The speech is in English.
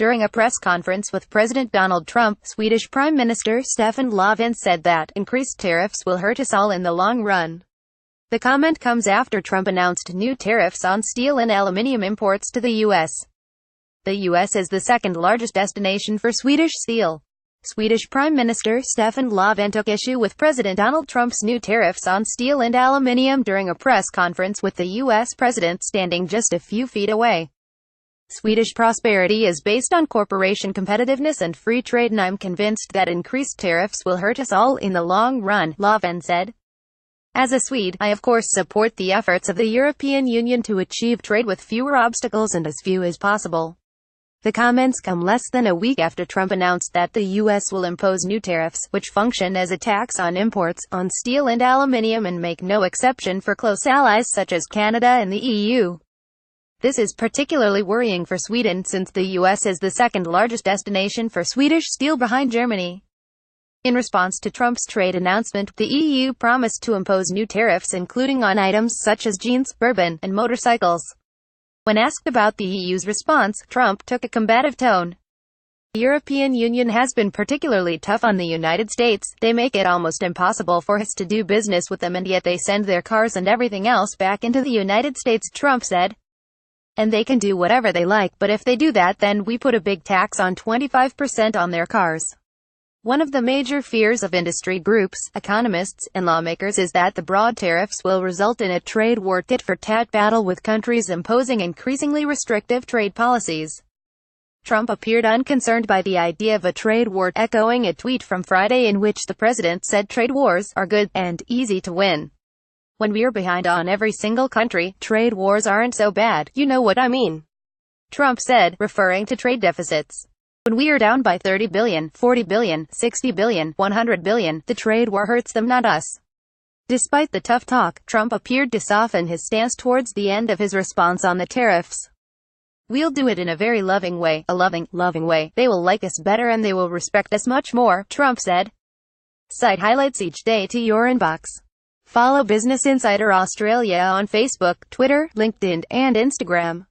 During a press conference with President Donald Trump, Swedish Prime Minister Stefan Löfven said that increased tariffs will hurt us all in the long run. The comment comes after Trump announced new tariffs on steel and aluminium imports to the U.S. The U.S. is the second largest destination for Swedish steel. Swedish Prime Minister Stefan Löfven took issue with President Donald Trump's new tariffs on steel and aluminium during a press conference with the U.S. president standing just a few feet away. Swedish prosperity is based on corporation competitiveness and free trade, and I'm convinced that increased tariffs will hurt us all in the long run, Löfven said. As a Swede, I of course support the efforts of the European Union to achieve trade with fewer obstacles and as few as possible. The comments come less than a week after Trump announced that the U.S. will impose new tariffs, which function as a tax on imports, on steel and aluminium and make no exception for close allies such as Canada and the EU. This is particularly worrying for Sweden since the U.S. is the second largest destination for Swedish steel behind Germany. In response to Trump's trade announcement, the EU promised to impose new tariffs including on items such as jeans, bourbon, and motorcycles. When asked about the EU's response, Trump took a combative tone. The European Union has been particularly tough on the United States. They make it almost impossible for us to do business with them, and yet they send their cars and everything else back into the United States, Trump said. And they can do whatever they like, but if they do that, then we put a big tax on 25% on their cars. One of the major fears of industry groups, economists, and lawmakers is that the broad tariffs will result in a trade war tit-for-tat battle with countries imposing increasingly restrictive trade policies. Trump appeared unconcerned by the idea of a trade war, echoing a tweet from Friday in which the president said trade wars are good and easy to win. When we're behind on every single country, trade wars aren't so bad, you know what I mean, Trump said, referring to trade deficits. When we are down by 30 billion, 40 billion, 60 billion, 100 billion, the trade war hurts them, not us. Despite the tough talk, Trump appeared to soften his stance towards the end of his response on the tariffs. We'll do it in a very loving way, a loving way. They will like us better and they will respect us much more, Trump said. Site highlights each day to your inbox. Follow Business Insider Australia on Facebook, Twitter, LinkedIn, and Instagram.